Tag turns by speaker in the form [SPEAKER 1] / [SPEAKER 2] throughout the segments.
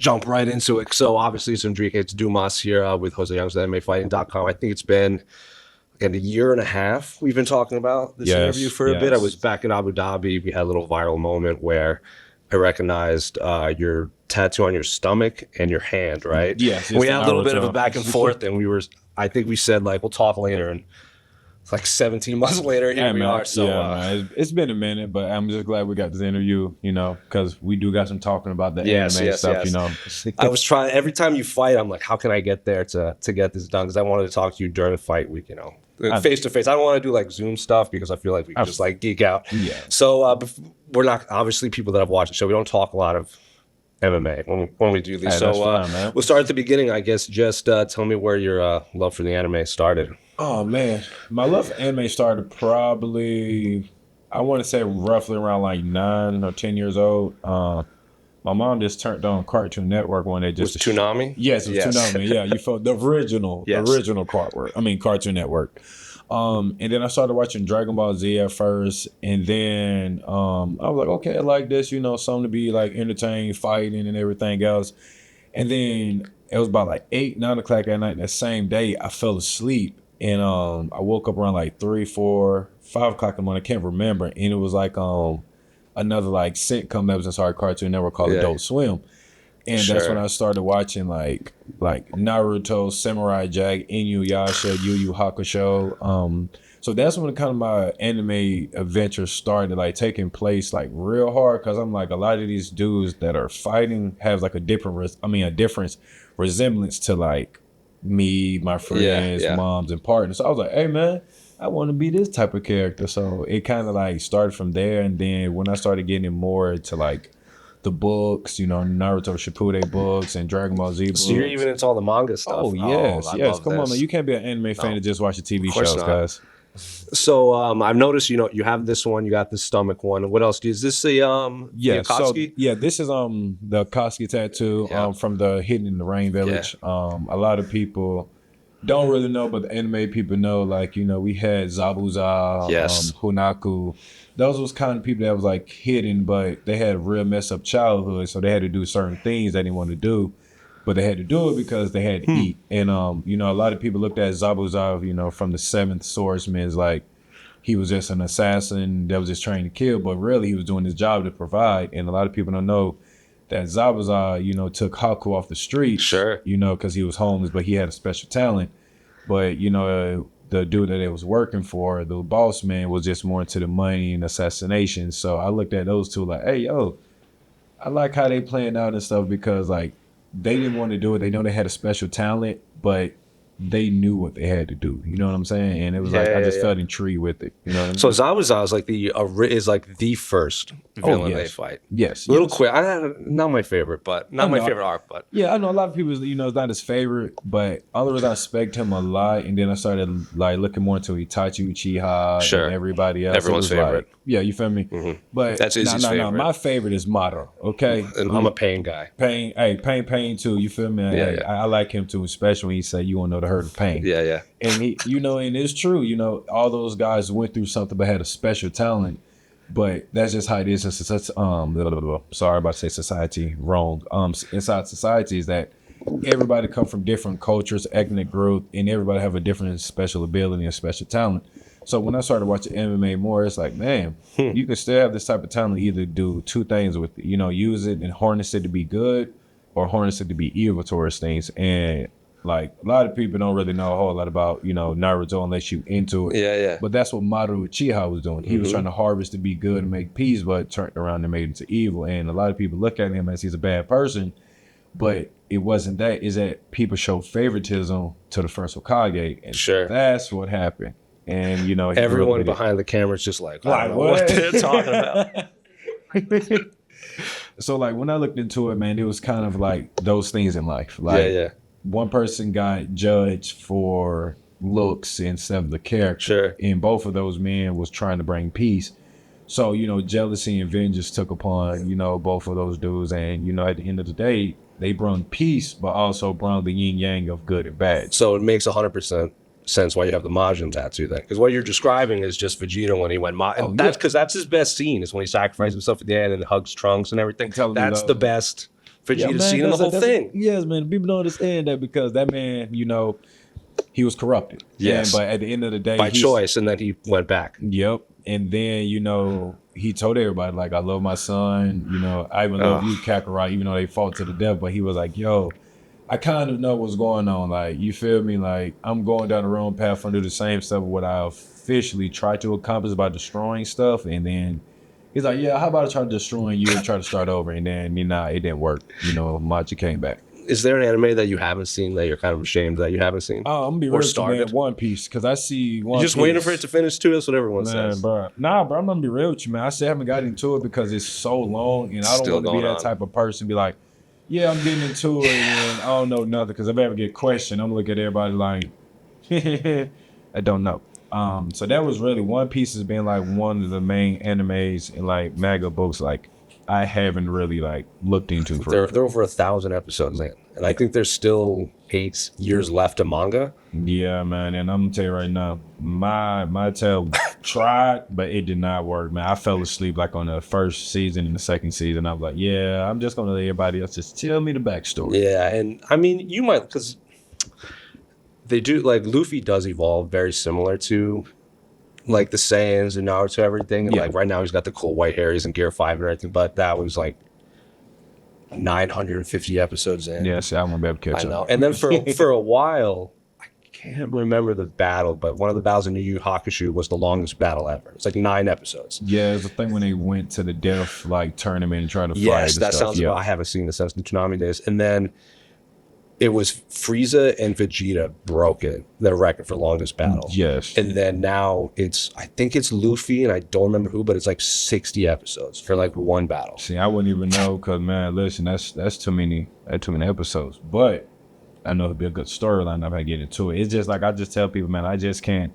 [SPEAKER 1] jump right into it. So obviously it's Sedrigues Dumas here with José Young's MMAfighting.com. I think it's been a year and a half we've been talking about this interview for a bit. I was back in Abu Dhabi. We had a little viral moment where I recognized your tattoo on your stomach and your hand, right?
[SPEAKER 2] Yes.
[SPEAKER 1] We had a little bit of a back and forth, and I think we said, like, we'll talk later, and it's like 17 months later, here we are. So,
[SPEAKER 2] man. It's been a minute, but I'm just glad we got this interview, because we do got some talking about the anime stuff,
[SPEAKER 1] I was trying, every time you fight, I'm like, how can I get there to get this done? Because I wanted to talk to you during the fight week, face to face. I don't want to do like Zoom stuff because I feel like we can just like geek out.
[SPEAKER 2] Yeah.
[SPEAKER 1] So we're not, obviously, people that have watched the show, we don't talk a lot of MMA when we do these.
[SPEAKER 2] Hey,
[SPEAKER 1] so
[SPEAKER 2] fine,
[SPEAKER 1] we'll start at the beginning, I guess. Just tell me where your love for the anime started.
[SPEAKER 2] Oh man, my love for anime started probably, I want to say roughly around like 9 or 10 years old. My mom just turned on Cartoon Network one day.
[SPEAKER 1] Was Toonami?
[SPEAKER 2] Yes, it was Toonami. Yeah, you felt the original Cartoon Network. And then I started watching Dragon Ball Z at first, and then I was like, okay, I like this, something to be like entertained, fighting and everything else. And then it was about like 8, 9 o'clock at night. That same day, I fell asleep, and I woke up around like 3, 4, 5 o'clock in the morning. I can't remember, and it was like another like sitcom that was inside Cartoon Network called Adult Swim. And that's when I started watching like Naruto, Samurai Jack, Inuyasha, Yu Yu Hakusho. So that's when kind of my anime adventure started like taking place like real hard, because I'm like, a lot of these dudes that are fighting have like a different resemblance to like me, my friends, moms, and partners. So I was like, hey man, I want to be this type of character. So it kind of like started from there. And then when I started getting more into like the books, Naruto Shippuden books and Dragon Ball Z books.
[SPEAKER 1] So you're even into all the manga stuff.
[SPEAKER 2] Oh, yes. Come on, man. You can't be an anime fan and just watch the TV shows, guys.
[SPEAKER 1] So I've noticed, you have this one, you got the stomach one. What else? Is this the Akatsuki?
[SPEAKER 2] So, this is the Akatsuki tattoo from the Hidden in the Rain Village. A lot of people don't really know, but the anime people know, like, we had Zabuza, Hunaku. Those was kind of people that was like hidden, but they had a real messed up childhood, so they had to do certain things they didn't want to do, but they had to do it because they had to eat. And a lot of people looked at Zabuza, from the Seventh Swordsman, as like he was just an assassin that was just trying to kill, but really he was doing his job to provide. And a lot of people don't know that Zabuza, took Haku off the street, because he was homeless, but he had a special talent. But, the dude that they was working for, the boss man, was just more into the money and assassination. So I looked at those two like, hey, yo, I like how they playing out and stuff, because like they didn't want to do it. They know they had a special talent, but they knew what they had to do. You know what I'm saying? And it was I just felt intrigued with it. You know what I mean?
[SPEAKER 1] So Zabuza is like the first villain they fight.
[SPEAKER 2] Yes.
[SPEAKER 1] Little quick. Not my favorite, but not my favorite arc. But
[SPEAKER 2] yeah, I know a lot of people. It's not his favorite, but all the reason I respect him a lot, and then I started like looking more into Itachi Uchiha and everybody else.
[SPEAKER 1] Everyone's favorite.
[SPEAKER 2] Like, you feel me?
[SPEAKER 1] Mm-hmm.
[SPEAKER 2] But
[SPEAKER 1] that's Izzy's favorite.
[SPEAKER 2] My favorite is Madara. Okay,
[SPEAKER 1] and I'm a Pain guy.
[SPEAKER 2] Pain too. You feel me? I like him too, especially when he say you want to know the hurt of pain.
[SPEAKER 1] Yeah.
[SPEAKER 2] And he, and it's true. All those guys went through something, but had a special talent. But that's just how it is. Sorry about to say society wrong. Inside society is that everybody come from different cultures, ethnic group, and everybody have a different special ability and special talent. So when I started watching MMA more, it's like, man, you can still have this type of talent, either do two things with it. Use it and harness it to be good, or harness it to be evil towards things. And like a lot of people don't really know a whole lot about, Naruto unless you into it.
[SPEAKER 1] Yeah.
[SPEAKER 2] But that's what Madara Uchiha was doing. He was trying to harvest to be good and make peace, but turned around and made it into evil. And a lot of people look at him as he's a bad person, but it wasn't that. Is that people show favoritism to the first Hokage, and that's what happened. And
[SPEAKER 1] everyone behind the camera is just like, I don't know what they're talking about.
[SPEAKER 2] So like when I looked into it, man, it was kind of like those things in life. Like one person got judged for looks instead of the character. And both of those men was trying to bring peace. So, jealousy and vengeance took upon, both of those dudes. And, at the end of the day, they brought peace, but also brought the yin yang of good and bad.
[SPEAKER 1] So it makes 100% sense why you have the Majin tattoo then, because what you're describing is just Vegeta when he went and that's because that's his best scene, is when he sacrificed himself at the end and hugs Trunks and everything. That's the best Vegeta seeing the whole thing.
[SPEAKER 2] Yes, man. People don't understand that because that man, he was corrupted.
[SPEAKER 1] Yes.
[SPEAKER 2] But at the end of the day,
[SPEAKER 1] by choice, and then he went back.
[SPEAKER 2] Yep. And then, he told everybody, like, I love my son. I even love you, Kakarot, even though they fought to the death. But he was like, yo, I kind of know what's going on. Like, you feel me? Like, I'm going down the wrong path and do the same stuff what I officially tried to accomplish by destroying stuff. And then he's like, yeah, how about I try destroying you and try to start over? And then, it didn't work. Machi came back.
[SPEAKER 1] Is there an anime that you haven't seen that you're kind of ashamed that you haven't seen?
[SPEAKER 2] I'm gonna be real with you, One Piece, because I see One Piece.
[SPEAKER 1] You're just waiting for it to finish too. That's what everyone says.
[SPEAKER 2] Bro. Nah, bro, I'm gonna be real with you, man. I still haven't gotten into it because it's so long, and I don't want to be that type of person. Be like, yeah, I'm getting into it, and I don't know nothing. Because if I ever get questioned, I'm gonna look at everybody like, I don't know. So that was really One Piece has been like one of the main animes and like manga books like I haven't really like looked into.
[SPEAKER 1] They're over 1,000 episodes in, and I think there's still 8 years left of manga.
[SPEAKER 2] Yeah, man, and I'm gonna tell you right now, my tail tried, but it did not work, man. I fell asleep like on the first season and the second season. I was like, yeah, I'm just gonna let everybody else just tell me the backstory.
[SPEAKER 1] Yeah, and I mean, you might because they do like Luffy does evolve very similar to like the Saiyans and Naruto, everything. And like right now he's got the cool white hair, he's in Gear 5 and everything, but that was like 950 episodes in.
[SPEAKER 2] Yeah, see, I won't be able to catch up.
[SPEAKER 1] I know. And then for a while, I can't remember the battle, but one of the battles in Yu Yu Hakusho was the longest battle ever. It's like 9 episodes.
[SPEAKER 2] Yeah, it's a thing when they went to the death like tournament and tried to fight.
[SPEAKER 1] Yes, that sounds I haven't seen this since the Toonami days. And then it was Frieza and Vegeta broke their record for longest battle.
[SPEAKER 2] Yes.
[SPEAKER 1] And then now I think it's Luffy, and I don't remember who, but it's like 60 episodes for like one battle.
[SPEAKER 2] See, I wouldn't even know because, man, listen, that's too many episodes. But I know it'd be a good storyline if I get into it. It's just like I just tell people, man, I just can't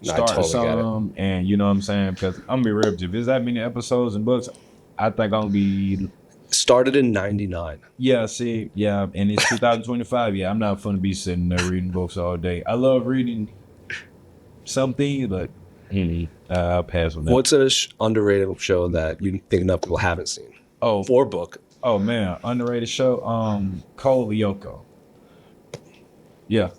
[SPEAKER 2] start something, and you know what I'm saying? Because I'm gonna be real with you. If there's that many episodes and books, I think I'm gonna be
[SPEAKER 1] started in 99.
[SPEAKER 2] Yeah, see, yeah, and it's 2025. Yeah, I'm not fun to be sitting there reading books all day. I love reading some things, but I'll pass on that.
[SPEAKER 1] What's an underrated show that you think enough people haven't seen?
[SPEAKER 2] Oh,
[SPEAKER 1] or book?
[SPEAKER 2] Oh man, underrated show. Cole Lyoko. Yeah.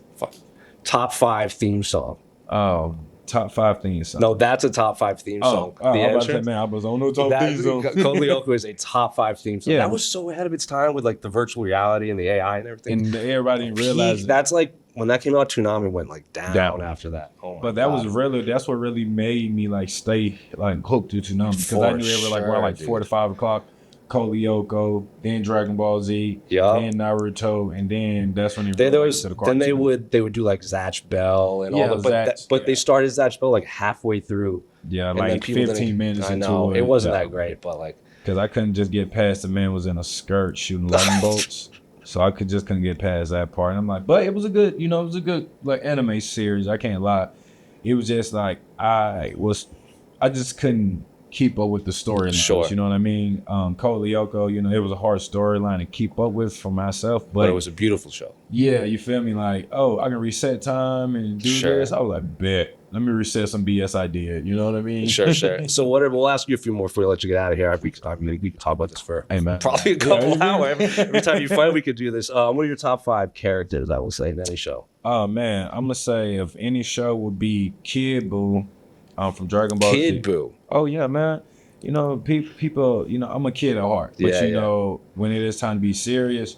[SPEAKER 1] Top 5 theme song.
[SPEAKER 2] Oh. Top 5 theme song.
[SPEAKER 1] No, that's a top 5 theme song.
[SPEAKER 2] I was about to say, man, I was on no top theme song.
[SPEAKER 1] Code Lyoko is a top 5 theme song. Yeah. That was so ahead of its time with like the virtual reality and the AI and everything.
[SPEAKER 2] And everybody didn't realize
[SPEAKER 1] that's like when that came out, Toonami went like down after that.
[SPEAKER 2] Oh but that God. That's what really made me like stay like hooked to Toonami because I knew they were like around like 4 to 5 o'clock. Code Lyoko, then Dragon Ball Z, then Naruto, and then that's when they
[SPEAKER 1] would do like Zatch Bell and all that. But they started Zatch Bell like halfway through.
[SPEAKER 2] Yeah, like 15 minutes into
[SPEAKER 1] it wasn't that great, but like
[SPEAKER 2] because I couldn't just get past the man was in a skirt shooting lightning bolts, so I couldn't get past that part. And I'm like, but it was a good, like anime series. I can't lie. It was just like I just couldn't keep up with the storyline.
[SPEAKER 1] Sure.
[SPEAKER 2] You know what I mean? Code Lyoko, it was a hard storyline to keep up with for myself. But
[SPEAKER 1] it was a beautiful show.
[SPEAKER 2] Yeah, you feel me? Like, oh, I can reset time and do this. I was like, bet. Let me reset some BS I did. You know what I mean?
[SPEAKER 1] Sure. So we'll ask you a few more before we let you get out of here. We can talk about this for probably a couple hours. Every time you fight, we could do this. What are your top 5 characters, I will say, in any show?
[SPEAKER 2] Oh, man. I'm going to say if any show would be Kid Buu. From Dragon Ball Z.
[SPEAKER 1] Kid Buu.
[SPEAKER 2] Oh yeah, man. People. I'm a kid at heart, but when it is time to be serious,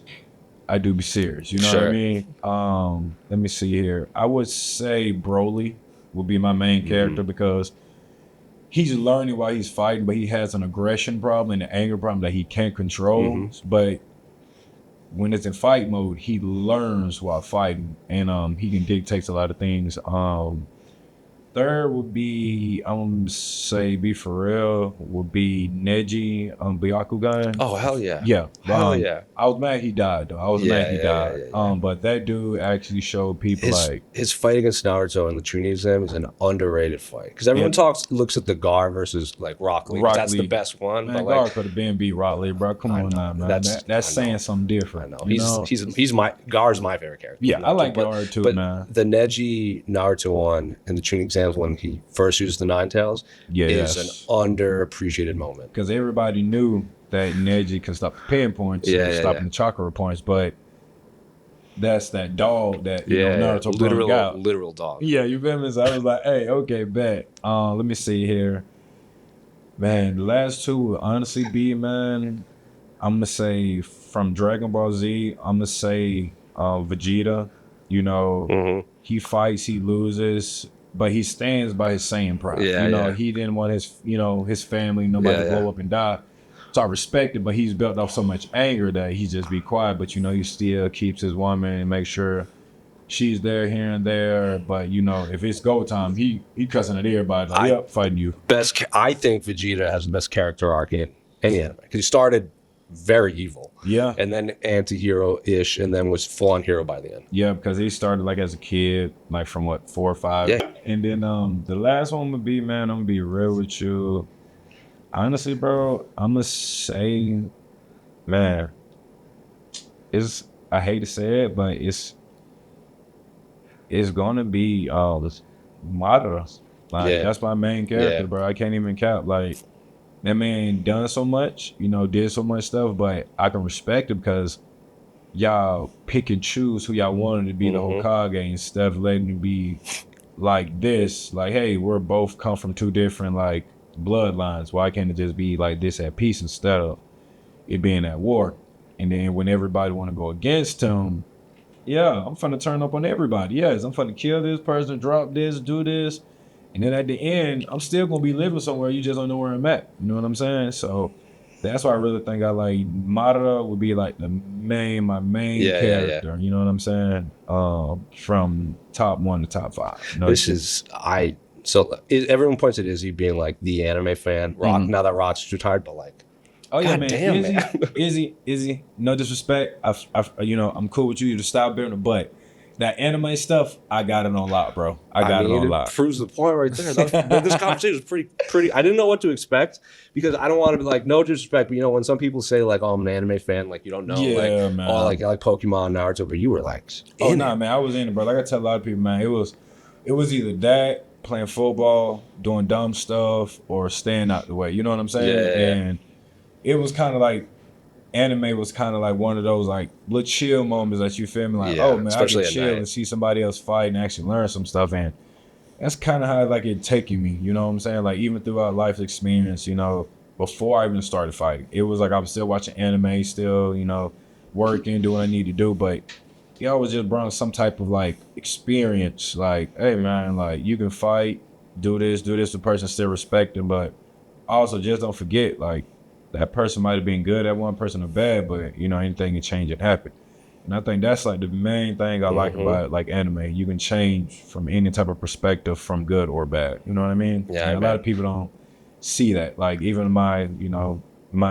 [SPEAKER 2] I do be serious. You know what I mean? Let me see here. I would say Broly would be my main character because he's learning while he's fighting, but he has an aggression problem and an anger problem that he can't control. But when it's in fight mode, he learns while fighting, and he can dictate a lot of things. Third would be, I'm say, be for real, would be Neji Byakugan.
[SPEAKER 1] Oh, hell yeah.
[SPEAKER 2] Yeah.
[SPEAKER 1] Hell yeah.
[SPEAKER 2] I was mad he died, though. I was mad he died. Yeah. But that dude actually showed people
[SPEAKER 1] his fight against Naruto in the Chunin exam is an underrated fight. Because everyone looks at the Gar versus like Rock Lee. That's the best one.
[SPEAKER 2] Man, Gar could have been beat Rock Lee, bro. Come on now, man. That's saying something different.
[SPEAKER 1] I know. Gar's my favorite character.
[SPEAKER 2] Yeah, I like Gar too, man.
[SPEAKER 1] The Neji Naruto one in the Chunin exam when he first uses the Nine Tails is an underappreciated moment.
[SPEAKER 2] Because everybody knew that Neji can stop the pinpoints, stopping the chakra points, but that's that dog that Naruto
[SPEAKER 1] literal dog.
[SPEAKER 2] Yeah, you feel me? So I was like, hey, okay, bet. Let me see here. Man, the last two would honestly be, man, I'm gonna say from Dragon Ball Z, I'm gonna say Vegeta. You know, he fights, he loses, but he stands by his Saiyan pride. He didn't want his family, nobody to blow up and die. So I respect it, but he's built up so much anger that he just be quiet. But he still keeps his woman and make sure she's there here and there. But if it's go time, he cussing at everybody like, yep, fighting you.
[SPEAKER 1] I think Vegeta has the best character arc in any anime because he started very evil, and then anti-hero-ish, and then was full-on hero by the end.
[SPEAKER 2] Yeah, because he started like as a kid, like from 4 or 5, and then the last one would be, man, I'm gonna be real with you. Honestly, bro, I'm gonna say, man, I hate to say it, but it's gonna be this Madara. Like that's my main character, bro. I can't even cap. Like that man done so much, did so much stuff, but I can respect it because y'all pick and choose who y'all wanted to be the Hokage instead of letting it be like this. Like, hey, we're both come from 2 different like bloodlines. Why can't it just be like this at peace instead of it being at war? And then when everybody want to go against him, I'm finna turn up on everybody. Yes, I'm finna kill this person, drop this, do this. And then at the end, I'm still gonna be living somewhere. You just don't know where I'm at. You know what I'm saying? So that's why I really think I like Madara would be like my main character. You know what I'm saying? From top 1 to top 5.
[SPEAKER 1] Everyone points at Izzy being like the anime fan. Rock, now that Rock's retired, but like,
[SPEAKER 2] oh yeah, man. Damn, Izzy. No disrespect. I'm cool with you to stop bearing, but that anime stuff, I got it on lock, bro. I got it on lock.
[SPEAKER 1] Proves the point right there. This conversation was pretty. I didn't know what to expect because I don't want to be like, no disrespect, but when some people say like, oh, I'm an anime fan, like you don't know, man. Oh, like I like Pokemon, Naruto, but you were like,
[SPEAKER 2] man, I was in it, bro. Like I tell a lot of people, man, it was either that, playing football, doing dumb stuff, or staying out the way. You know what I'm saying? And it was kind of like anime was kind of like one of those like little chill moments that you feel me like, oh man, I can chill and see somebody else fight and actually learn some stuff. And that's kind of how like it taking me, you know what I'm saying? Like even throughout life experience, before I even started fighting, it was like I was still watching anime, still, working, doing what I need to do, but he always just brought some type of like experience, like, hey man, like you can fight, do this, the person still respecting, but also just don't forget, like, that person might have been good at one person or bad, but anything can change and happen. And I think that's like the main thing I like about like anime. You can change from any type of perspective, from good or bad. You know what I mean?
[SPEAKER 1] Yeah.
[SPEAKER 2] And a lot of people don't see that. Like even my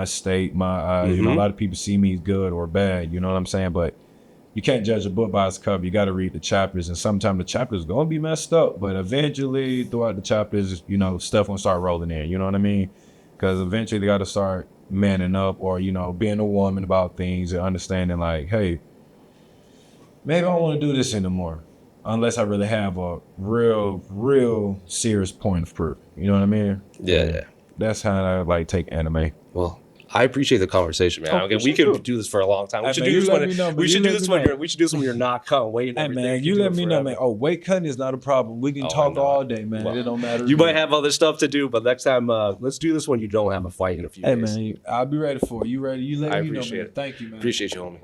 [SPEAKER 2] state, my eyes, a lot of people see me as good or bad. You know what I'm saying? But you can't judge a book by its cover. You got to read the chapters, and sometimes the chapters gonna be messed up, but eventually throughout the chapters, stuff gonna start rolling in. You know what I mean? Because eventually they got to start manning up, or being a woman about things and understanding like, hey, maybe I don't want to do this anymore unless I really have a real serious point of proof. You know what I mean?
[SPEAKER 1] Yeah.
[SPEAKER 2] That's how I like take anime.
[SPEAKER 1] Well, I appreciate the conversation, man. We could do this for a long time. We should do this when you're not cutting weight.
[SPEAKER 2] Hey man, you let me know, man. Oh, weight cutting is not a problem. We can talk all day, man. Well, it don't matter.
[SPEAKER 1] You might have other stuff to do, but next time, let's do this when you don't have a fight in a few days.
[SPEAKER 2] Hey man, I'll be ready for it. You ready? You let me know, man.
[SPEAKER 1] Appreciate it.
[SPEAKER 2] Thank you, man.
[SPEAKER 1] Appreciate you, homie.